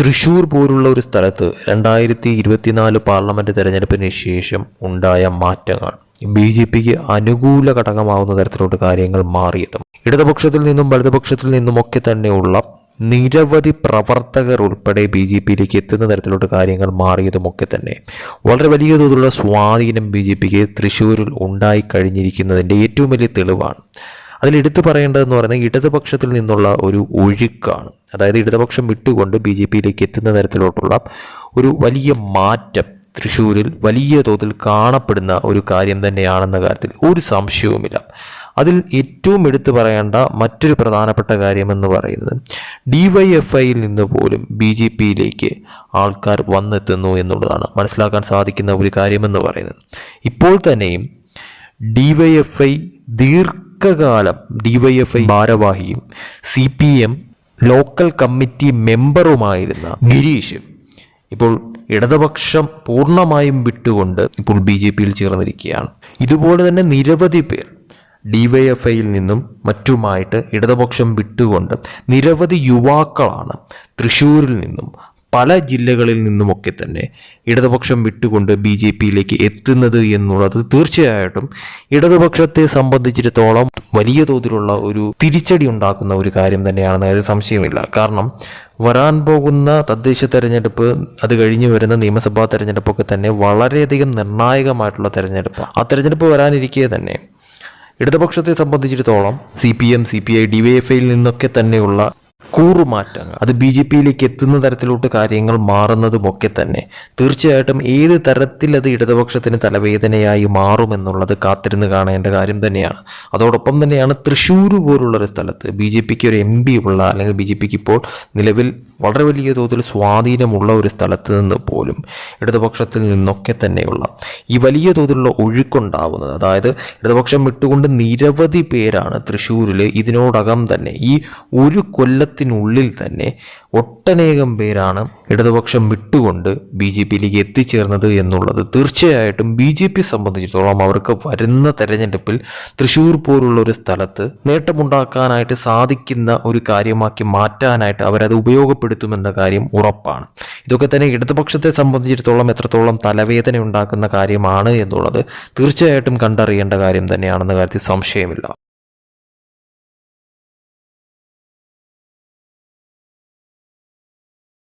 തൃശ്ശൂർ പോലുള്ള ഒരു സ്ഥലത്ത് 2024 പാർലമെൻറ്റ് തെരഞ്ഞെടുപ്പിന് ശേഷം ഉണ്ടായ മാറ്റങ്ങൾ BJPക്ക് അനുകൂല ഘടകമാവുന്ന തരത്തിലോട്ട് കാര്യങ്ങൾ മാറിയതും ഇടതുപക്ഷത്തിൽ നിന്നും വലതുപക്ഷത്തിൽ നിന്നുമൊക്കെ തന്നെയുള്ള നിരവധി പ്രവർത്തകർ ഉൾപ്പെടെ BJPയിലേക്ക് എത്തുന്ന തരത്തിലോട്ട് കാര്യങ്ങൾ മാറിയതുമൊക്കെ തന്നെ വളരെ വലിയ തോതിലുള്ള സ്വാധീനം BJPക്ക് തൃശ്ശൂരിൽ ഉണ്ടായിക്കഴിഞ്ഞിരിക്കുന്നതിൻ്റെ ഏറ്റവും വലിയ തെളിവാണ്. അതിൽ എടുത്തു പറയേണ്ടതെന്ന് പറയുന്നത് ഇടതുപക്ഷത്തിൽ നിന്നുള്ള ഒരു ഒഴുക്കാണ്. അതായത് ഇടതുപക്ഷം വിട്ടുകൊണ്ട് BJPയിലേക്ക് എത്തുന്ന തരത്തിലോട്ടുള്ള ഒരു വലിയ മാറ്റം തൃശ്ശൂരിൽ വലിയ തോതിൽ കാണപ്പെടുന്ന ഒരു കാര്യം തന്നെയാണെന്ന കാര്യത്തിൽ ഒരു സംശയവുമില്ല. അതിൽ ഏറ്റവും എടുത്തു പറയേണ്ട മറ്റൊരു പ്രധാനപ്പെട്ട കാര്യമെന്ന് പറയുന്നത് DYFIയിൽ നിന്ന് പോലും BJPയിലേക്ക് ആൾക്കാർ വന്നെത്തുന്നു എന്നുള്ളതാണ്. മനസ്സിലാക്കാൻ സാധിക്കുന്ന ഒരു കാര്യമെന്ന് പറയുന്നത് ഇപ്പോൾ തന്നെയും DYFI ദീർഘകാലം DYFI ഭാരവാഹിയും CPM ലോക്കൽ കമ്മിറ്റി മെമ്പറുമായിരുന്ന ഗിരീഷ് ഇപ്പോൾ ഇടതുപക്ഷം പൂർണ്ണമായും വിട്ടുകൊണ്ട് ഇപ്പോൾ BJPയിൽ ചേർന്നിരിക്കുകയാണ്. ഇതുപോലെ തന്നെ നിരവധി പേർ DYFIയിൽ നിന്നും മറ്റുമായിട്ട് ഇടതുപക്ഷം വിട്ടുകൊണ്ട് നിരവധി യുവാക്കളാണ് തൃശ്ശൂരിൽ നിന്നും പല ജില്ലകളിൽ നിന്നുമൊക്കെ തന്നെ ഇടതുപക്ഷം വിട്ടുകൊണ്ട് BJPയിലേക്ക് എത്തുന്നത് എന്നുള്ളത് തീർച്ചയായിട്ടും ഇടതുപക്ഷത്തെ സംബന്ധിച്ചിടത്തോളം വലിയ തോതിലുള്ള ഒരു തിരിച്ചടി ഉണ്ടാക്കുന്ന ഒരു കാര്യം തന്നെയാണെന്ന് അതിൽ സംശയമില്ല. കാരണം വരാൻ പോകുന്ന തദ്ദേശ തെരഞ്ഞെടുപ്പ്, അത് കഴിഞ്ഞ് വരുന്ന നിയമസഭാ തെരഞ്ഞെടുപ്പൊക്കെ തന്നെ വളരെയധികം നിർണായകമായിട്ടുള്ള തെരഞ്ഞെടുപ്പ്. ആ തെരഞ്ഞെടുപ്പ് വരാനിരിക്കെ തന്നെ ഇടതുപക്ഷത്തെ സംബന്ധിച്ചിടത്തോളം CPM, CPI, DYFIയിൽ നിന്നൊക്കെ തന്നെയുള്ള കൂറുമാറ്റങ്ങൾ അത് BJPയിലേക്ക് എത്തുന്ന തരത്തിലോട്ട് കാര്യങ്ങൾ മാറുന്നതുമൊക്കെ തന്നെ തീർച്ചയായിട്ടും ഏത് തരത്തിൽ അത് ഇടതുപക്ഷത്തിന് തലവേദനയായി മാറുമെന്നുള്ളത് കാത്തിരുന്ന് കാണേണ്ട കാര്യം തന്നെയാണ്. അതോടൊപ്പം തന്നെയാണ് തൃശ്ശൂർ പോലുള്ളൊരു സ്ഥലത്ത് BJPക്ക് ഒരു MP ഉള്ള, അല്ലെങ്കിൽ BJPക്ക് ഇപ്പോൾ നിലവിൽ വളരെ വലിയ തോതിൽ സ്വാധീനമുള്ള ഒരു സ്ഥലത്ത് നിന്ന് പോലും ഇടതുപക്ഷത്തിൽ നിന്നൊക്കെ തന്നെയുള്ള ഈ വലിയ തോതിലുള്ള ഒഴുക്കുണ്ടാവുന്നത്. അതായത് ഇടതുപക്ഷം വിട്ടുകൊണ്ട് നിരവധി പേരാണ് തൃശ്ശൂരിൽ ഇതിനോടകം തന്നെ ഈ ഒരു കൊല്ലത്തിനുള്ളിൽ തന്നെ ഒട്ടനേകം പേരാണ് ഇടതുപക്ഷം വിട്ടുകൊണ്ട് BJPയിലേക്ക് എത്തിച്ചേർന്നത് എന്നുള്ളത് തീർച്ചയായിട്ടും BJP സംബന്ധിച്ചിടത്തോളം അവർക്ക് വരുന്ന തെരഞ്ഞെടുപ്പിൽ തൃശ്ശൂർ പോലുള്ള ഒരു സ്ഥലത്ത് നേട്ടമുണ്ടാക്കാനായിട്ട് സാധിക്കുന്ന ഒരു കാര്യമാക്കി മാറ്റാനായിട്ട് അവരത് ഉപയോഗപ്പെടുത്തുമെന്ന കാര്യം ഉറപ്പാണ്. ഇതൊക്കെ തന്നെ ഇടതുപക്ഷത്തെ സംബന്ധിച്ചിടത്തോളം എത്രത്തോളം തലവേദന ഉണ്ടാക്കുന്ന കാര്യമാണ് എന്നുള്ളത് തീർച്ചയായിട്ടും കണ്ടറിയേണ്ട കാര്യം തന്നെയാണെന്ന കാര്യത്തിൽ സംശയമില്ല.